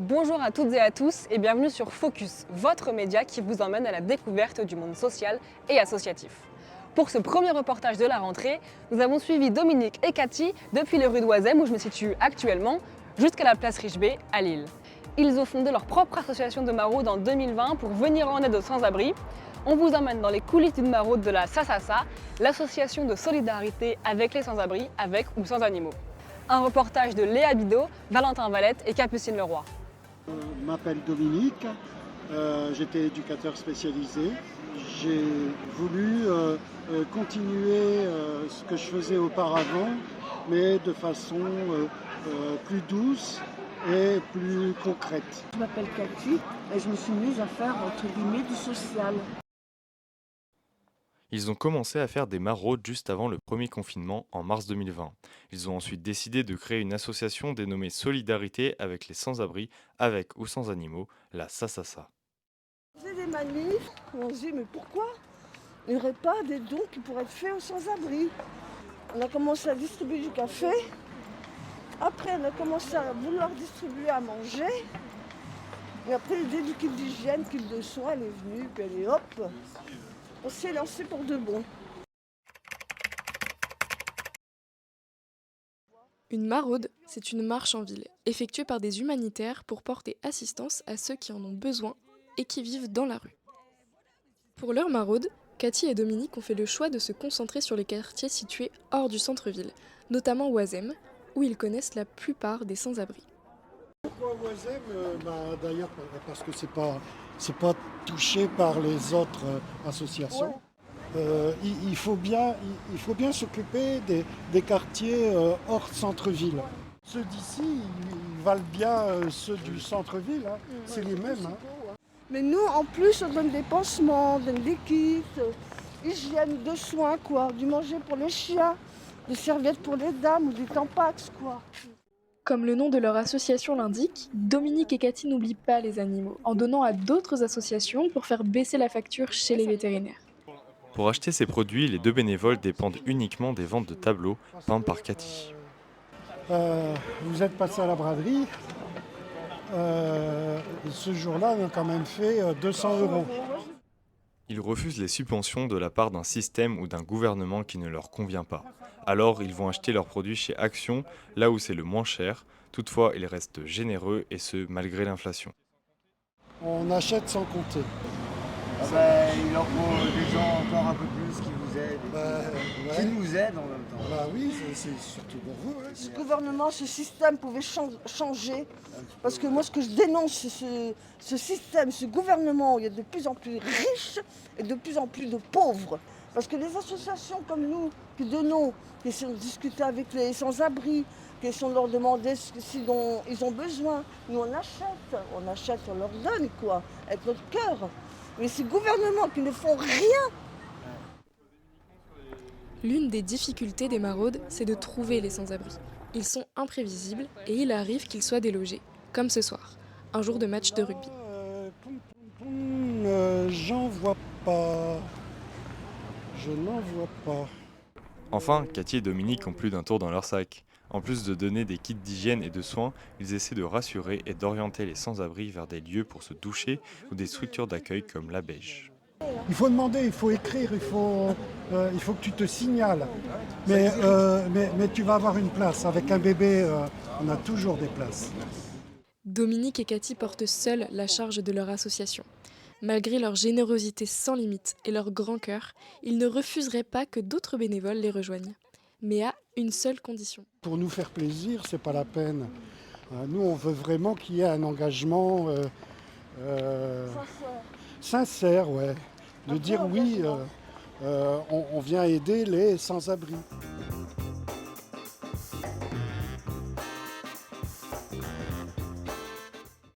Bonjour à toutes et à tous et bienvenue sur Focus, votre média qui vous emmène à la découverte du monde social et associatif. Pour ce premier reportage de la rentrée, nous avons suivi Dominique et Cathy depuis les rues d'Oisem où je me situe actuellement jusqu'à la place Richebé à Lille. Ils ont fondé leur propre association de maraudes en 2020 pour venir en aide aux sans-abri. On vous emmène dans les coulisses d'une maraude de la SASASA, l'association de solidarité avec les sans-abri, avec ou sans animaux. Un reportage de Léa Bidot, Valentin Valette et Capucine Leroy. Je m'appelle Dominique, j'étais éducateur spécialisé. J'ai voulu continuer ce que je faisais auparavant, mais de façon plus douce et plus concrète. Je m'appelle Cathy et je me suis mise à faire entre guillemets du social. Ils ont commencé à faire des maraudes juste avant le premier confinement en mars 2020. Ils ont ensuite décidé de créer une association dénommée Solidarité avec les sans-abri, avec ou sans animaux, la SASASA. On faisait des manifs, on se dit mais pourquoi il n'y aurait pas des dons qui pourraient être faits aux sans-abri? On a commencé à distribuer du café, après on a commencé à vouloir distribuer à manger, et après l'idée du kit d'hygiène, kit de soins, elle est venue, puis allez hop, on s'est lancé pour de bon. Une maraude, c'est une marche en ville, effectuée par des humanitaires pour porter assistance à ceux qui en ont besoin et qui vivent dans la rue. Pour leur maraude, Cathy et Dominique ont fait le choix de se concentrer sur les quartiers situés hors du centre-ville, notamment Oisem, où ils connaissent la plupart des sans-abri. Pourquoi Oisem D'ailleurs parce que c'est pas touché par les autres associations. Il faut bien s'occuper des quartiers hors centre-ville. Ceux d'ici, ils valent bien ceux du centre-ville, hein. C'est les mêmes. Hein. Mais nous, en plus, on donne des pansements, on donne des kits, hygiène, de soins, quoi, du manger pour les chiens, des serviettes pour les dames ou des tampax, quoi. Comme le nom de leur association l'indique, Dominique et Cathy n'oublient pas les animaux, en donnant à d'autres associations pour faire baisser la facture chez les vétérinaires. Pour acheter ces produits, les deux bénévoles dépendent uniquement des ventes de tableaux peints par Cathy. Vous êtes passé à la braderie. Ce jour-là, on a quand même fait 200 €. Ils refusent les subventions de la part d'un système ou d'un gouvernement qui ne leur convient pas. Alors, ils vont acheter leurs produits chez Action, là où c'est le moins cher. Toutefois, ils restent généreux et ce, malgré l'inflation. On achète sans compter. Il en faut des gens encore un peu plus qui vous aident, qui nous aident en même temps. Bah oui, c'est surtout pour vous. Hein. Ce gouvernement, ce système pouvait changer. Parce que moi, ce que je dénonce, c'est ce système, ce gouvernement où il y a de plus en plus riches et de plus en plus de pauvres. Parce que les associations comme nous, qui donnons, qui essayons de discuter avec les sans-abri, qui essayons de leur demander ce dont ils ont besoin, nous on achète, on leur donne quoi, avec notre cœur. Mais ces gouvernements qui ne font rien. L'une des difficultés des maraudes, c'est de trouver les sans-abri. Ils sont imprévisibles et il arrive qu'ils soient délogés, comme ce soir, un jour de match de rugby. J'en vois pas. Je n'en vois pas. Enfin, Cathy et Dominique ont plus d'un tour dans leur sac. En plus de donner des kits d'hygiène et de soins, ils essaient de rassurer et d'orienter les sans-abri vers des lieux pour se doucher ou des structures d'accueil comme la Beige. Il faut demander, il faut écrire, il faut que tu te signales. Mais tu vas avoir une place. Avec un bébé, on a toujours des places. Dominique et Cathy portent seuls la charge de leur association. Malgré leur générosité sans limite et leur grand cœur, ils ne refuseraient pas que d'autres bénévoles les rejoignent. Mais à une seule condition. Pour nous faire plaisir, c'est pas la peine. Nous, on veut vraiment qu'il y ait un engagement sincère, ouais. De dire oui, on vient aider les sans-abri.